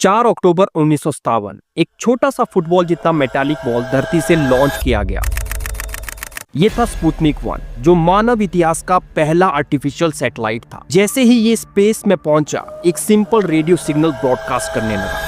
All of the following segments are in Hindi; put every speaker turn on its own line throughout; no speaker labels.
4 अक्टूबर 1957 एक छोटा सा फुटबॉल जितना मेटालिक बॉल धरती से लॉन्च किया गया। ये था स्पुतनिक 1, जो मानव इतिहास का पहला आर्टिफिशियल सैटेलाइट था। जैसे ही ये स्पेस में पहुंचा, एक सिंपल रेडियो सिग्नल ब्रॉडकास्ट करने लगा।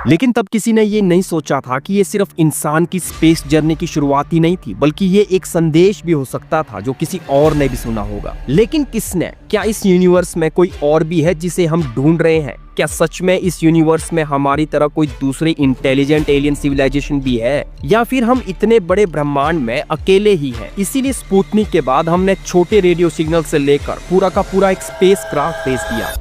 लेकिन तब किसी ने ये नहीं सोचा था कि ये सिर्फ इंसान की स्पेस जर्नी की शुरुआत ही नहीं थी, बल्कि ये एक संदेश भी हो सकता था जो किसी और ने भी सुना होगा। लेकिन किसने? क्या इस यूनिवर्स में कोई और भी है जिसे हम ढूंढ रहे हैं? क्या सच में इस यूनिवर्स में हमारी तरह कोई दूसरी इंटेलिजेंट एलियन सिविलाइजेशन भी है, या फिर हम इतने बड़े ब्रह्मांड में अकेले ही हैं? इसीलिए स्पुतनिक के बाद हमने छोटे रेडियो सिग्नल से लेकर पूरा का पूरा एक स्पेस क्राफ्ट भेज दिया।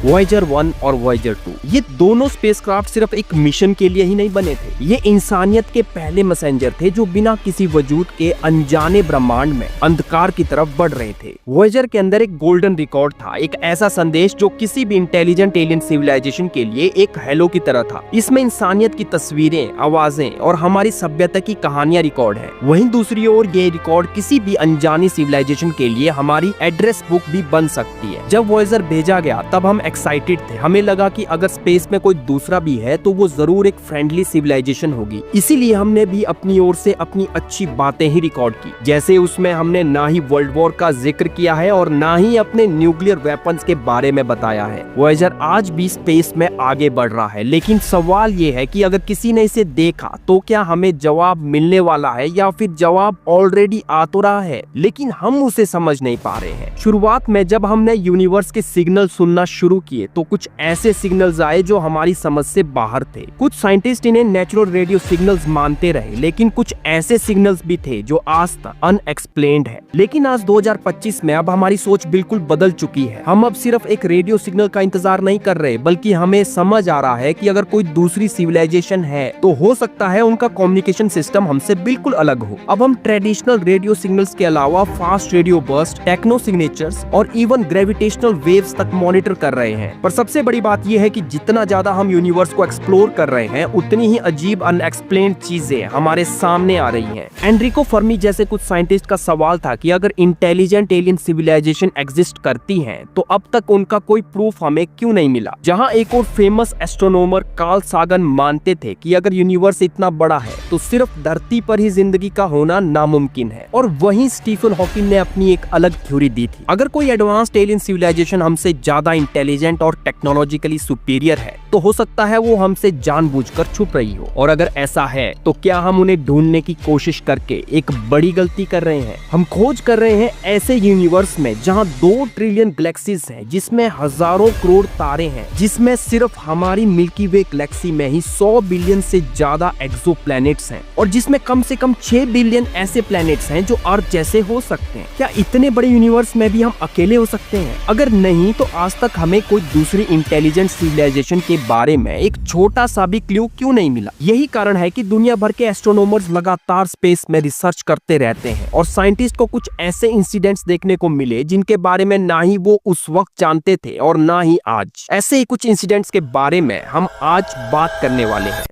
वॉयेजर 1 और वॉयेजर 2, ये दोनों स्पेसक्राफ्ट सिर्फ एक मिशन के लिए ही नहीं बने थे। ये इंसानियत के पहले मैसेंजर थे जो बिना किसी वजूद के अनजाने ब्रह्मांड में अंधकार की तरफ बढ़ रहे थे। वॉयेजर के अंदर एक गोल्डन रिकॉर्ड था, एक ऐसा संदेश जो किसी भी इंटेलिजेंट एलियन सिविलाइजेशन के लिए एक हेलो की तरह था। इसमें इंसानियत की तस्वीरें, आवाजें और हमारी सभ्यता की कहानियां रिकॉर्ड है। वहीं दूसरी ओर ये रिकॉर्ड किसी भी अनजानी सिविलाइजेशन के लिए हमारी एड्रेस बुक भी बन सकती है। जब वॉयेजर भेजा गया तब हम एक्साइटेड थे। हमें लगा कि अगर स्पेस में कोई दूसरा भी है तो वो जरूर एक फ्रेंडली सिविलाइजेशन होगी। इसीलिए हमने भी अपनी ओर से अपनी अच्छी बातें ही रिकॉर्ड की। जैसे उसमें हमने ना ही वर्ल्ड वॉर का जिक्र किया है और ना ही अपने न्यूक्लियर वेपन्स के बारे में बताया है। वॉयेजर आज भी स्पेस में आगे बढ़ रहा है, लेकिन सवाल ये है कि अगर किसी ने इसे देखा तो क्या हमें जवाब मिलने वाला है, या फिर जवाब ऑलरेडी आ तो रहा है लेकिन हम उसे समझ नहीं पा रहे हैं। शुरुआत में जब हमने यूनिवर्स के सिग्नल सुनना शुरू किए तो कुछ ऐसे सिग्नल्स आए जो हमारी समझ से बाहर थे। कुछ साइंटिस्ट इन्हें नेचुरल रेडियो सिग्नल्स मानते रहे, लेकिन कुछ ऐसे सिग्नल्स भी थे जो आज तक अनएक्सप्लेन्ड है। लेकिन आज 2025 में अब हमारी सोच बिल्कुल बदल चुकी है। हम अब सिर्फ एक रेडियो सिग्नल का इंतजार नहीं कर रहे, बल्कि हमें समझ आ रहा है कि अगर कोई दूसरी सिविलाइजेशन है तो हो सकता है उनका कम्युनिकेशन सिस्टम हमसे बिल्कुल अलग हो। अब हम ट्रेडिशनल रेडियो सिग्नल्स के अलावा fast radio burst, techno signatures और इवन ग्रेविटेशनल वेव्स तक मॉनिटर कर रहे हैं। पर सबसे बड़ी बात यह है कि जितना ज्यादा हम यूनिवर्स को एक्सप्लोर कर रहे हैं, उतनी ही अजीब अनएक्सप्लेन्ड चीजें हमारे सामने आ रही हैं। एनरिको फर्मी जैसे कुछ साइंटिस्ट का सवाल था कि अगर इंटेलिजेंट एलियन सिविलाइजेशन एग्जिस्ट करती हैं, तो अब तक उनका कोई प्रूफ हमें क्यों नहीं मिला? जहां एक और फेमस एस्ट्रोनॉमर कार्ल सागन मानते थे कि अगर यूनिवर्स इतना बड़ा है तो सिर्फ धरती पर ही जिंदगी का होना नामुमकिन है। और वहीं स्टीफन हॉकिंग ने अपनी एक अलग थ्योरी दी थी। अगर कोई एडवांस्ड एलियन सिविलाइजेशन हमसे ज्यादा इंटेलिजेंट और टेक्नोलॉजिकली सुपीरियर है, तो हो सकता है वो हमसे जानबूझकर छुप रही हो। और अगर ऐसा है तो क्या हम उन्हें ढूंढने की कोशिश करके एक बड़ी गलती कर रहे हैं? हम खोज कर रहे हैं ऐसे यूनिवर्स में जहां 2 ट्रिलियन गैलेक्सीज हैं, जिसमें हजारों करोड़ तारे हैं, जिसमें सिर्फ हमारी मिल्की वे गैलेक्सी में ही 100 बिलियन से ज्यादा एक्सोप्लैनेट्स हैं, और जिसमें कम से कम 6 बिलियन ऐसे प्लैनेट्स हैं जो अर्थ जैसे हो सकते हैं। क्या इतने बड़े यूनिवर्स में भी हम अकेले हो सकते हैं? अगर नहीं, तो आज तक हमें कोई दूसरी इंटेलिजेंट सिविलाइजेशन के बारे में एक छोटा सा भी क्लू क्यों नहीं मिला? यही कारण है कि दुनिया भर के एस्ट्रोनॉमर्स लगातार स्पेस में रिसर्च करते रहते हैं, और साइंटिस्ट को कुछ ऐसे इंसिडेंट्स देखने को मिले जिनके बारे में ना ही वो उस वक्त जानते थे और ना ही आज। ऐसे ही कुछ इंसिडेंट्स के बारे में हम आज बात करने वाले हैं।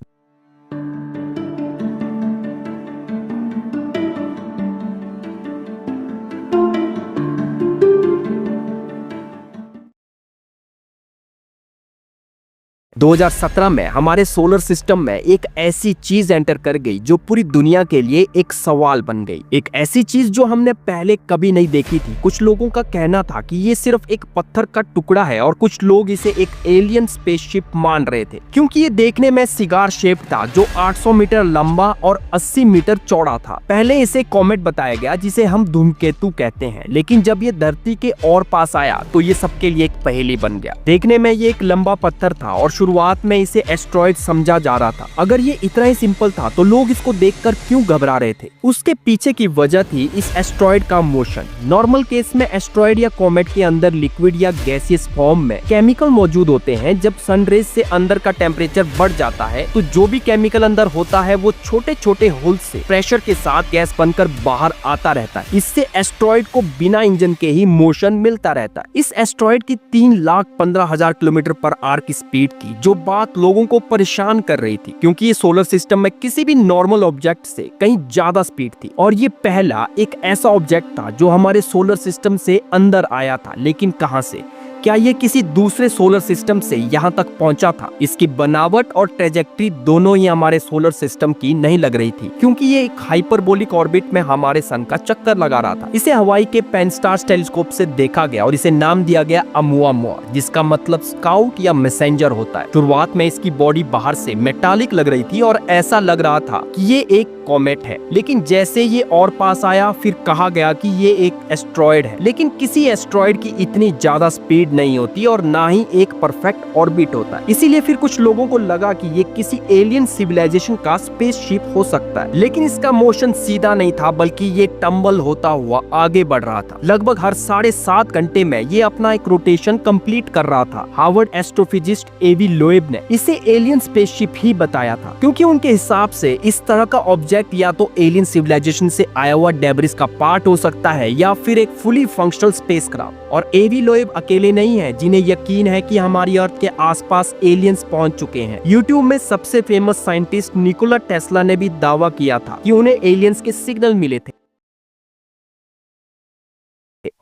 2017 में हमारे सोलर सिस्टम में एक ऐसी चीज एंटर कर गई जो पूरी दुनिया के लिए एक सवाल बन गई। एक ऐसी चीज जो हमने पहले कभी नहीं देखी थी। कुछ लोगों का कहना था कि ये सिर्फ एक पत्थर का टुकड़ा है, और कुछ लोग इसे एक एलियन स्पेसशिप मान रहे थे, क्योंकि ये देखने में सिगार शेप था जो 800 मीटर लंबा और 80 मीटर चौड़ा था। पहले इसे कॉमेट बताया गया, जिसे हम धूमकेतु कहते हैं, लेकिन जब ये धरती के और पास आया तो ये सबके लिए एक पहेली बन गया। देखने में ये एक लंबा पत्थर था और शुरुआत में इसे एस्ट्रॉइड समझा जा रहा था। अगर ये इतना ही सिंपल था तो लोग इसको देखकर क्यों घबरा रहे थे? उसके पीछे की वजह थी इस एस्ट्रॉइड का मोशन। नॉर्मल केस में एस्ट्रॉइड या कॉमेट के अंदर लिक्विड या गैसियस फॉर्म में केमिकल मौजूद होते हैं। जब सनरेज से अंदर का टेम्परेचर बढ़ जाता है तो जो भी केमिकल अंदर होता है वो छोटे छोटे होल्स से प्रेशर के साथ गैस बनकर बाहर आता रहता है। इससे एस्ट्रॉइड को बिना इंजन के ही मोशन मिलता रहता है। इस एस्ट्रॉइड की 3,15,000 किलोमीटर पर आवर की स्पीड थी, जो बात लोगों को परेशान कर रही थी, क्योंकि ये सोलर सिस्टम में किसी भी नॉर्मल ऑब्जेक्ट से कहीं ज्यादा स्पीड थी। और ये पहला एक ऐसा ऑब्जेक्ट था जो हमारे सोलर सिस्टम से अंदर आया था, लेकिन कहां से? क्या ये किसी दूसरे सोलर सिस्टम से यहाँ तक पहुँचा था? इसकी बनावट और ट्रेजेक्ट्री दोनों ही हमारे सोलर सिस्टम की नहीं लग रही थी, क्योंकि ये एक हाइपरबोलिक ऑर्बिट में हमारे सन का चक्कर लगा रहा था। इसे हवाई के पेनस्टार्स टेलीस्कोप से देखा गया और इसे नाम दिया गया अमुआमुआ, जिसका मतलब स्काउट या मैसेंजर होता है। शुरुआत में इसकी बॉडी बाहर से मेटालिक लग रही थी और ऐसा लग रहा था कि ये एक कॉमेट है, लेकिन जैसे ये और पास आया फिर कहा गया कि ये एक एस्ट्रॉयड है। लेकिन किसी एस्ट्रॉयड की इतनी ज्यादा स्पीड नहीं होती और ना ही एक परफेक्ट ऑर्बिट होता है, इसीलिए फिर कुछ लोगों को लगा कि ये किसी एलियन सिविलाइजेशन का स्पेसशिप हो सकता है। लेकिन इसका मोशन सीधा नहीं था, बल्कि ये टम्बल होता हुआ आगे बढ़ रहा था। लगभग हर 7.5 घंटे में ये अपना एक रोटेशन कंप्लीट कर रहा था। हार्वर्ड एस्ट्रोफिजिस्ट एवी लोएब ने इसे एलियन स्पेसशिप ही बताया था, क्योंकि उनके हिसाब से इस तरह का ऑब्जेक्ट या तो एलियन सिविलाइजेशन से आया हुआ डेब्रिस का पार्ट हो सकता है या फिर एक फुली फंक्शनल स्पेसक्राफ्ट। और एवी लोएब अकेले नहीं है जिन्हें यकीन है कि हमारी अर्थ के आसपास एलियंस पहुंच चुके हैं। यूट्यूब में सबसे फेमस साइंटिस्ट निकोला टेस्ला ने भी दावा किया था कि उन्हें एलियंस के सिग्नल मिले थे।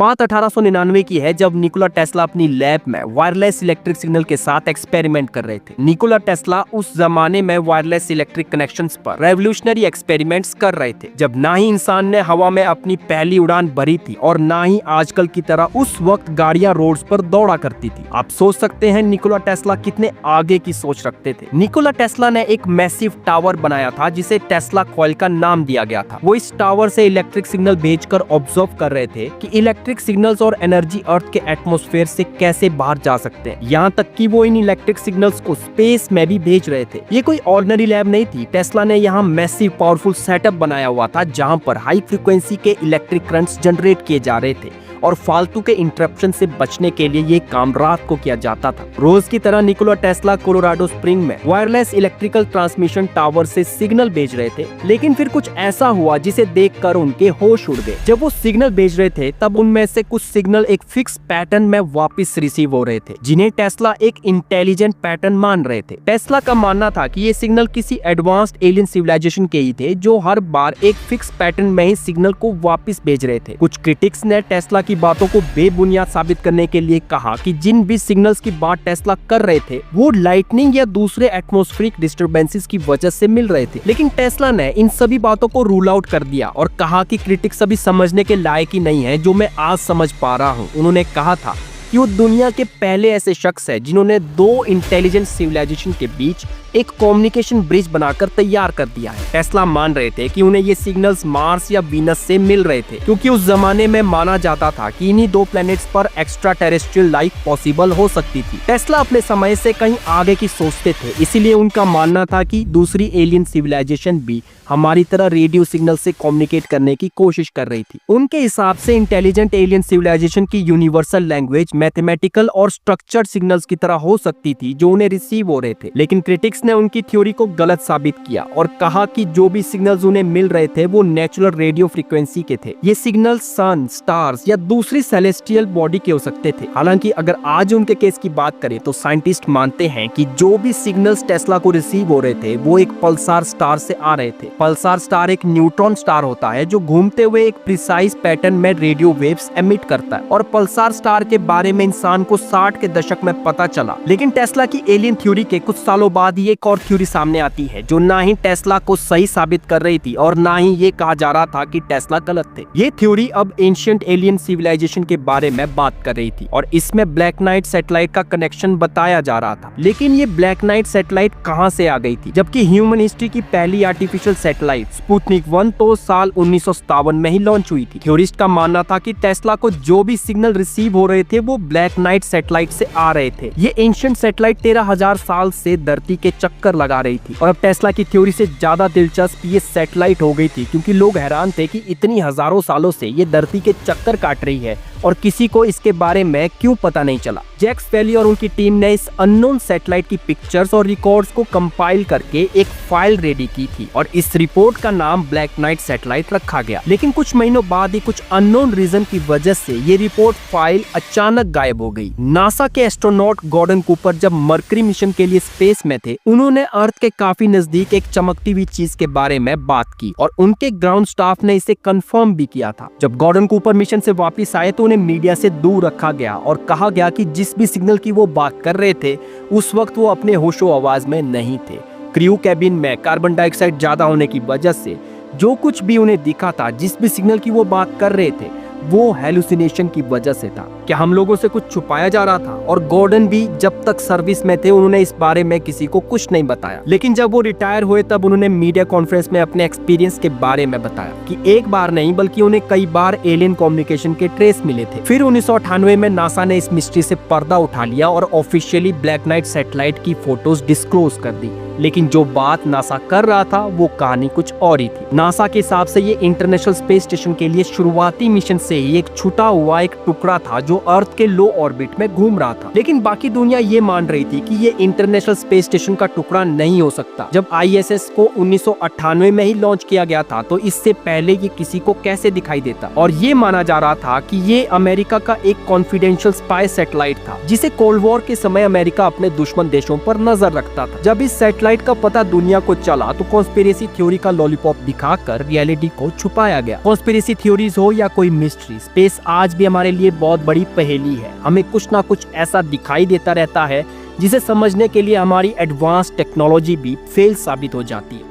बात 1899 की है, जब निकोला टेस्ला अपनी लैब में वायरलेस इलेक्ट्रिक सिग्नल के साथ एक्सपेरिमेंट कर रहे थे। निकोला टेस्ला उस जमाने में वायरलेस इलेक्ट्रिक कनेक्शंस पर रेवोल्यूशनरी एक्सपेरिमेंट्स कर रहे थे, जब ना ही इंसान ने हवा में अपनी पहली उड़ान भरी थी और ना ही आजकल की तरह उस वक्त गाड़ियां रोड्स पर दौड़ा करती थी। आप सोच सकते हैं निकोला टेस्ला कितने आगे की सोच रखते थे। निकोला टेस्ला ने एक मैसिव टावर बनाया था जिसे टेस्ला कॉइल का नाम दिया गया था। वो इस टावर से इलेक्ट्रिक सिग्नल भेजकर ऑब्जर्व कर रहे थे कि इलेक्ट्रिक सिग्नल्स और एनर्जी अर्थ के एटमॉस्फेयर से कैसे बाहर जा सकते हैं। यहाँ तक कि वो इन इलेक्ट्रिक सिग्नल्स को स्पेस में भी भेज रहे थे। ये कोई ऑर्डिनरी लैब नहीं थी। टेस्ला ने यहाँ मैसिव पावरफुल सेटअप बनाया हुआ था, जहाँ पर हाई फ्रीक्वेंसी के इलेक्ट्रिक करंट्स जनरेट किए जा रहे थे और फालतू के इंटरप्शन से बचने के लिए ये काम रात को किया जाता था। रोज की तरह निकोला टेस्ला कोलोराडो स्प्रिंग में वायरलेस इलेक्ट्रिकल ट्रांसमिशन टावर से सिग्नल भेज रहे थे, लेकिन फिर कुछ ऐसा हुआ जिसे देखकर उनके होश उड़ गए। जब वो सिग्नल भेज रहे थे तब उनमें से कुछ सिग्नल एक फिक्स पैटर्न में वापस रिसीव हो रहे थे, जिन्हें टेस्ला एक इंटेलिजेंट पैटर्न मान रहे थे। टेस्ला का मानना था कि ये सिग्नल किसी एडवांस्ड एलियन सिविलाइजेशन के ही थे, जो हर बार एक फिक्स पैटर्न में ही सिग्नल को वापस भेज रहे थे। कुछ क्रिटिक्स ने टेस्ला की बातों को बेबुनियाद साबित करने के लिए कहा कि जिन भी सिग्नल्स की बात टेस्ला कर रहे थे वो लाइटनिंग या दूसरे एटमॉस्फेरिक डिस्टर्बेंसेस की वजह से मिल रहे थे। लेकिन टेस्ला ने इन सभी बातों को रूल आउट कर दिया और कहा कि क्रिटिक्स अभी समझने के लायक ही नहीं है जो मैं आज समझ पा रहा हूँ। उन्होंने कहा था कि वो दुनिया के पहले ऐसे शख्स है जिन्होंने दो इंटेलिजेंट सिविलाइजेशन के बीच एक कम्युनिकेशन ब्रिज बनाकर तैयार कर दिया है। टेस्ला मान रहे थे कि उन्हें ये सिग्नल्स मार्स या वीनस से मिल रहे थे, क्योंकि उस जमाने में माना जाता था कि इन्हीं दो प्लैनेट्स पर एक्स्ट्रा टेरेस्ट्रियल लाइफ पॉसिबल हो सकती थी। टेस्ला अपने समय से कहीं आगे की सोचते थे, इसीलिए उनका मानना था कि दूसरी एलियन सिविलाइजेशन भी हमारी तरह रेडियो सिग्नल से कम्युनिकेट करने की कोशिश कर रही थी। उनके हिसाब से इंटेलिजेंट एलियन सिविलाइजेशन की यूनिवर्सल लैंग्वेज मैथमेटिकल और स्ट्रक्चर्ड सिग्नल्स की तरह हो सकती थी जो उन्हें रिसीव हो रहे थे। लेकिन क्रिटिक्स ने उनकी थ्योरी को गलत साबित किया और कहा कि जो भी सिग्नल्स उन्हें मिल रहे थे वो नेचुरल रेडियो फ्रीक्वेंसी के थे। ये सिग्नल सन, स्टार्स या दूसरी सेलेस्टियल बॉडी के हो सकते थे। हालांकि अगर आज उनके केस की बात करें तो साइंटिस्ट मानते हैं कि जो भी सिग्नल्स टेस्ला को रिसीव हो रहे थे वो एक पल्सार स्टार से आ रहे थे। पल्सार स्टार एक न्यूट्रॉन स्टार होता है जो घूमते हुए एक प्रिसाइज पैटर्न में रेडियो वेव्स एमिट करता है, और पल्सार स्टार के बारे में इंसान को 60 के दशक में पता चला। लेकिन टेस्ला की एलियन थ्योरी के कुछ सालों बाद ही एक और थ्योरी सामने आती है जो ना ही टेस्ला को सही साबित कर रही थी और ना ही ये कहा जा रहा था कि टेस्ला गलत थे। ये थ्योरी अब एंशिएंट एलियन सिविलाइजेशन के बारे में बात कर रही थी और इसमें ब्लैक नाइट सैटेलाइट का कनेक्शन बताया जा रहा था। लेकिन ये ब्लैक नाइट सैटेलाइट कहां से आ गई थी, जबकि ह्यूमन हिस्ट्री की पहली आर्टिफिशियल सैटेलाइट स्पुतनिक 1 तो साल 1957 में ही लॉन्च हुई थी। थ्योरिस्ट का मानना था कि टेस्ला को जो भी सिग्नल रिसीव हो रहे थे वो ब्लैक नाइट सैटेलाइट से आ रहे थे। ये एंशिएंट सैटेलाइट 13,000 साल से धरती के चक्कर लगा रही थी, और अब टेस्ला की थ्योरी से ज्यादा दिलचस्प ये सैटेलाइट हो गई थी, क्योंकि लोग हैरान थे कि इतनी हजारों सालों से ये धरती के चक्कर काट रही है और किसी को इसके बारे में क्यों पता नहीं चला। जैक्स वेली और उनकी टीम ने इस अननोन सैटेलाइट की पिक्चर्स और रिकॉर्ड्स को कंपाइल करके एक फाइल रेडी की थी और इस रिपोर्ट का नाम ब्लैक नाइट सैटेलाइट रखा गया। लेकिन कुछ महीनों बाद ही कुछ अननोन रीजन की वजह से ये रिपोर्ट फाइल अचानक अचानक गायब हो गई। नासा के एस्ट्रोनॉट गॉर्डन कूपर जब मरकरी मिशन के लिए स्पेस में थे, उन्होंने अर्थ के काफी नजदीक एक चमकती हुई चीज के बारे में बात की और उनके ग्राउंड स्टाफ ने इसे कंफर्म भी किया था। जब गॉर्डन कूपर मिशन से वापस आए तो उन्हें मीडिया से दूर रखा गया और कहा गया कि जिस भी सिग्नल की वो बात कर रहे थे उस वक्त वो अपने होशो आवाज में नहीं थे। क्रू कैबिन में कार्बन डाइऑक्साइड ज्यादा होने की वजह से जो कुछ भी उन्हें दिखा था, जिस भी सिग्नल की वो बात कर रहे थे, वो हेलुसिनेशन की वजह से था। क्या हम लोगों से कुछ छुपाया जा रहा था? और गॉर्डन भी जब तक सर्विस में थे उन्होंने इस बारे में किसी को कुछ नहीं बताया, लेकिन जब वो रिटायर हुए तब उन्होंने मीडिया कॉन्फ्रेंस में अपने एक्सपीरियंस के बारे में बताया कि एक बार नहीं बल्कि उन्हें कई बार एलियन कम्युनिकेशन के ट्रेस मिले थे। फिर 1998 में नासा ने इस मिस्ट्री से पर्दा उठा लिया और ऑफिशियली ब्लैक नाइट सैटेलाइट की फोटोज डिस्क्लोज कर दी। लेकिन जो बात नासा कर रहा था वो कहानी कुछ और ही थी। नासा के हिसाब से ये इंटरनेशनल स्पेस स्टेशन के लिए शुरुआती मिशन से ही एक छूटा हुआ एक टुकड़ा था जो अर्थ के लो ऑर्बिट में घूम रहा था। लेकिन बाकी दुनिया ये मान रही थी कि ये इंटरनेशनल स्पेस स्टेशन का टुकड़ा नहीं हो सकता। जब ISS को 1998 में ही लॉन्च किया गया था तो इससे पहले ये किसी को कैसे दिखाई देता, और ये माना जा रहा था कि ये अमेरिका का एक कॉन्फिडेंशियल स्पाई सैटेलाइट था जिसे कोल्ड वॉर के समय अमेरिका अपने दुश्मन देशों पर नजर रखता था। जब इस सैटेलाइट का पता दुनिया को चला तो कॉन्स्पिरेसी थ्योरी का लॉलीपॉप दिखाकर रियलिटी को छुपाया गया। कॉन्स्पिरेसी थ्योरीज हो या कोई मिस्ट्री, स्पेस आज भी हमारे लिए बहुत बड़ी पहेली है। हमें कुछ ना कुछ ऐसा दिखाई देता रहता है जिसे समझने के लिए हमारी एडवांस टेक्नोलॉजी भी फेल साबित हो जाती है।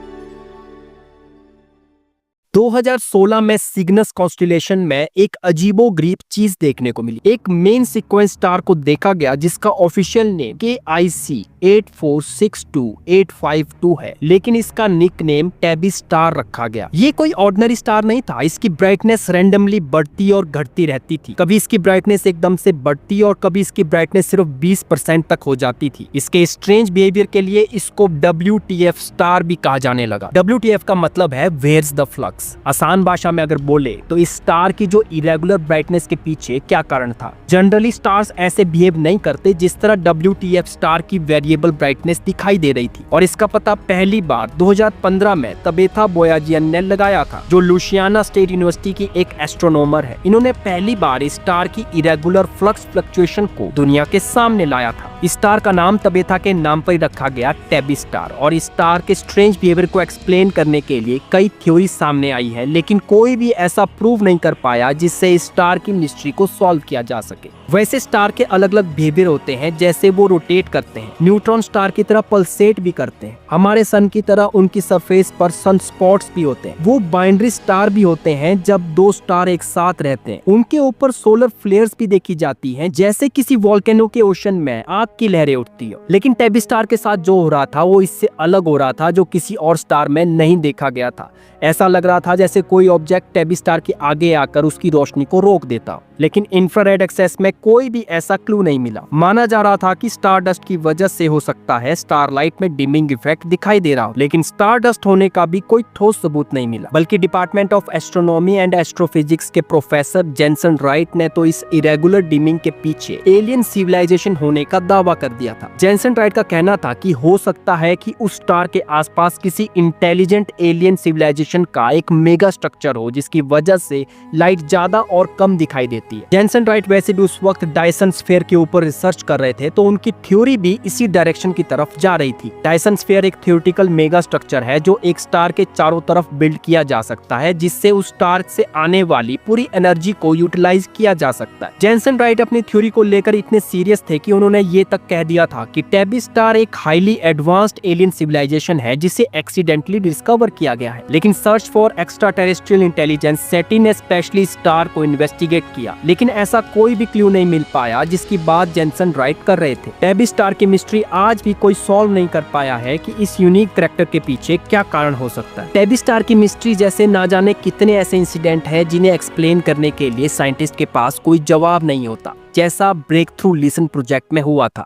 2016 में सिग्नस कॉन्स्टेलेशन में एक अजीबोगरीब चीज देखने को मिली। एक मेन सीक्वेंस स्टार को देखा गया जिसका ऑफिशियल नेम KIC 8462852 है, लेकिन इसका निकनेम टैबी स्टार रखा गया। ये कोई ऑर्डिनरी स्टार नहीं था। इसकी ब्राइटनेस रैंडमली बढ़ती और घटती रहती थी। कभी इसकी ब्राइटनेस एकदम से बढ़ती और कभी इसकी ब्राइटनेस सिर्फ 20% तक हो जाती थी। इसके स्ट्रेंज बिहेवियर के लिए इसको WTF स्टार भी कहा जाने लगा। WTF का मतलब है वेयर्स द फ्लक्स। आसान भाषा में अगर बोले तो इस स्टार की जो इरेगुलर ब्राइटनेस के पीछे क्या कारण था। जनरली स्टार्स ऐसे बिहेव नहीं करते जिस तरह WTF स्टार की वेरिएबल ब्राइटनेस दिखाई दे रही थी, और इसका पता पहली बार 2015 में तबेथा बोयाजियन ने लगाया था, जो लुसियाना स्टेट यूनिवर्सिटी की एक एस्ट्रोनॉमर है। इन्होंने पहली बार इस स्टार की इरेगुलर फ्लक्स फ्लक्चुएशन को दुनिया के सामने लाया था। इस स्टार का नाम तबेथा के नाम पर रखा गया, टैबी स्टार। और इस स्टार के स्ट्रेंज बिहेवियर को एक्सप्लेन करने के लिए कई थ्योरी सामने आई है, लेकिन कोई भी ऐसा प्रूव नहीं कर पाया जिससे इस स्टार की मिस्ट्री को सॉल्व किया जा सके। वैसे स्टार के अलग अलग बिहेवियर होते हैं, जैसे वो रोटेट करते हैं, न्यूट्रॉन स्टार की तरह पल्सेट भी करते हैं, हमारे सन की तरह उनकी सरफेस पर सन स्पॉट्स भी होते हैं, वो बाइनरी स्टार भी होते हैं जब दो स्टार एक साथ रहते हैं, उनके ऊपर सोलर फ्लेयर्स भी देखी जाती हैं, जैसे किसी वोल्केनो के ओशन में आग की लहरें उठती हो। लेकिन टैबी स्टार के साथ जो हो रहा था वो इससे अलग हो रहा था, जो किसी और स्टार में नहीं देखा गया था। ऐसा लग रहा था जैसे कोई ऑब्जेक्ट टैबी स्टार के आगे आकर उसकी रोशनी को रोक देता। लेकिन इंफ्रारेड एक्सेस में कोई भी ऐसा क्लू नहीं मिला। माना जा रहा था कि स्टार डस्ट की वजह से हो सकता है स्टारलाइट में डिमिंग इफेक्ट दिखाई दे रहा हो, लेकिन स्टार डस्ट होने का भी कोई ठोस सबूत नहीं मिला। बल्कि department of astronomy and astrophysics के प्रोफेसर जेनसन राइट ने तो इस इरेगुलर डिमिंग के पीछे एलियन सिविलाइजेशन होने का दावा कर दिया था। जेनसन राइट का कहना था कि हो सकता है कि उस स्टार के आसपास किसी इंटेलिजेंट एलियन सिविलाइजेशन का एक मेगा स्ट्रक्चर हो, जिसकी वजह से लाइट ज्यादा और कम दिखाई देती है। जेनसन राइट वैसे भी उस वक्त डायसन स्फीयर के ऊपर रिसर्च कर रहे थे, तो उनकी थ्योरी भी इसी डायरेक्शन की तरफ जा रही थी। डायसन स्फीयर एक थ्योरेटिकल मेगा स्ट्रक्चर है जो एक स्टार के चारों तरफ बिल्ड किया जा सकता है, जिससे उस स्टार से आने वाली पूरी एनर्जी को यूटिलाइज किया जा सकता है। जेनसन राइट अपनी थ्योरी को लेकर इतने सीरियस थे कि उन्होंने ये तक कह दिया था कि टैबी स्टार एक हाईली एडवांस्ड एलियन सिविलाइजेशन है जिसे एक्सीडेंटली डिस्कवर किया गया है। लेकिन search for extraterrestrial intelligence SETI ने स्पेशली स्टार को इन्वेस्टिगेट किया, लेकिन ऐसा कोई भी क्लू नहीं मिल पाया जिसकी बात जेनसन राइट कर रहे थे। टैबी स्टार की मिस्ट्री आज भी कोई सॉल्व नहीं कर पाया है कि इस यूनिक कैरेक्टर के पीछे क्या कारण हो सकता है। टैबी स्टार की मिस्ट्री जैसे ना जाने कितने ऐसे इंसिडेंट हैं जिन्हें एक्सप्लेन करने के लिए साइंटिस्ट के पास कोई जवाब नहीं होता, जैसा ब्रेक थ्रू लिसन प्रोजेक्ट में हुआ था।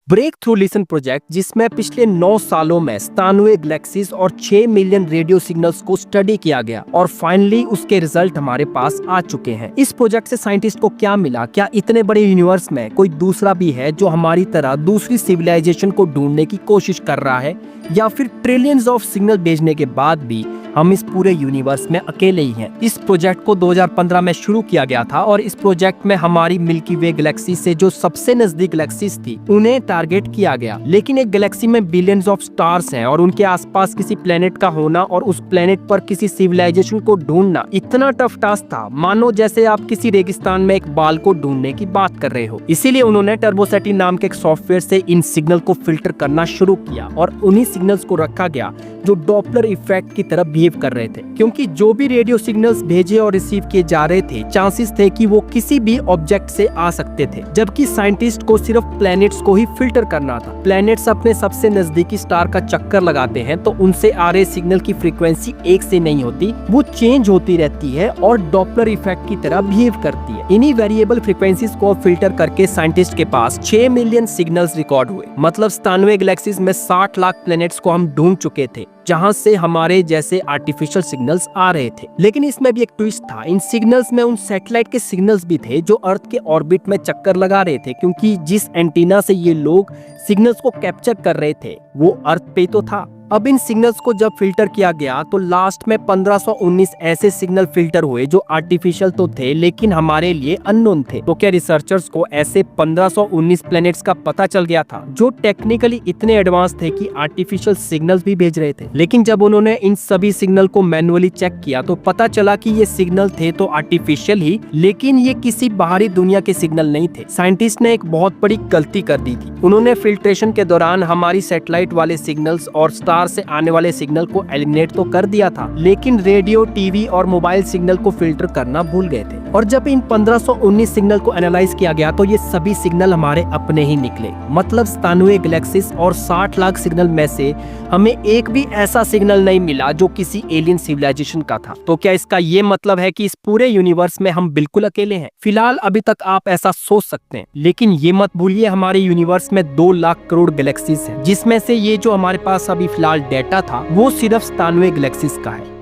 ब्रेक थ्रू लिसन प्रोजेक्ट, जिसमें पिछले 9 सालों में 97 गैलेक्सीज और 6 मिलियन रेडियो सिग्नल्स को स्टडी किया गया और फाइनली उसके रिजल्ट हमारे पास आ चुके हैं। इस प्रोजेक्ट से साइंटिस्ट को क्या मिला? क्या इतने बड़े यूनिवर्स में कोई दूसरा भी है जो हमारी तरह दूसरी सिविलाइजेशन को ढूंढने की कोशिश कर रहा है, या फिर ट्रिलियंस ऑफ सिग्नल भेजने के बाद भी हम इस पूरे यूनिवर्स में अकेले ही हैं। इस प्रोजेक्ट को 2015 में शुरू किया गया था और इस प्रोजेक्ट में हमारी मिल्की वे गैलेक्सी से जो सबसे नजदीक गैलेक्सीज थी उन्हें टारगेट किया गया। लेकिन एक गैलेक्सी में बिलियंस ऑफ स्टार्स हैं और उनके आसपास किसी प्लेनेट का होना और उस प्लेनेट पर किसी सिविलाइजेशन को ढूंढना इतना टफ टास्क था, मानो जैसे आप किसी रेगिस्तान में एक बाल को ढूंढने की बात कर रहे हो। इसीलिए उन्होंने टर्बोसेटी नाम के एक सॉफ्टवेयर से इन सिग्नल को फिल्टर करना शुरू किया और उन्हीं सिग्नल्स को रखा गया जो डॉपलर इफेक्ट की तरह बिहेव कर रहे थे, क्योंकि जो भी रेडियो सिग्नल्स भेजे और रिसीव किए जा रहे थे चांसेस थे कि वो किसी भी ऑब्जेक्ट से आ सकते थे, जबकि साइंटिस्ट को सिर्फ प्लैनेट्स को ही फिल्टर करना था। प्लैनेट्स अपने सबसे नजदीकी स्टार का चक्कर लगाते हैं तो उनसे आ रहे सिग्नल की फ्रीक्वेंसी एक से नहीं होती, वो चेंज होती रहती है और डॉपलर इफेक्ट की तरह बिहेव करती है। इन्हीं वेरिएबल फ्रीक्वेंसीज को फिल्टर करके साइंटिस्ट के पास 6 मिलियन सिग्नल्स रिकॉर्ड हुए। मतलब 97 गैलेक्सीज में 60 लाख प्लैनेट्स को हम ढूंढ चुके थे जहां से हमारे जैसे आर्टिफिशियल सिग्नल्स आ रहे थे। लेकिन इसमें भी एक ट्विस्ट था, इन सिग्नल्स में उन सैटेलाइट के सिग्नल्स भी थे जो अर्थ के ऑर्बिट में चक्कर लगा रहे थे, क्योंकि जिस एंटीना से ये लोग सिग्नल्स को कैप्चर कर रहे थे वो अर्थ पे तो था। अब इन सिग्नल्स को जब फिल्टर किया गया तो लास्ट में 1519 ऐसे सिग्नल फिल्टर हुए जो आर्टिफिशियल तो थे लेकिन हमारे लिए अननोन थे। तो क्या रिसर्चर्स को ऐसे 1519 प्लैनेट्स का पता चल गया था जो टेक्निकली इतने एडवांस थे कि आर्टिफिशियल सिग्नल्स भी भेज रहे थे? लेकिन जब उन्होंने इन सभी सिग्नल को मैन्युअली चेक किया तो पता चला कि ये सिग्नल थे तो आर्टिफिशियल ही, लेकिन ये किसी बाहरी दुनिया के सिग्नल नहीं थे। साइंटिस्ट ने एक बहुत बड़ी गलती कर दी थी। उन्होंने फिल्ट्रेशन के दौरान हमारी सैटेलाइट वाले सिग्नल्स और स्टार से आने वाले सिग्नल को एलिमिनेट तो कर दिया था, लेकिन रेडियो, टीवी और मोबाइल सिग्नल को फिल्टर करना भूल गए थे। और जब इन 1519 सिग्नल को एनालाइज किया गया तो ये सभी सिग्नल हमारे अपने ही निकले। मतलब 97 गैलेक्सीज और 60 लाख सिग्नल में से हमें एक भी ऐसा सिग्नल नहीं मिला जो किसी एलियन सिविलाइजेशन का था। तो क्या इसका ये मतलब है कि इस पूरे यूनिवर्स में हम बिल्कुल अकेले हैं? फिलहाल अभी तक आप ऐसा सोच सकते हैं, लेकिन ये मत भूलिए हमारे यूनिवर्स में 2 लाख करोड़ गैलेक्सीज हैं, जिसमें से ये जो हमारे पास अभी फिलहाल डेटा था वो सिर्फ 97 गैलेक्सीज का है।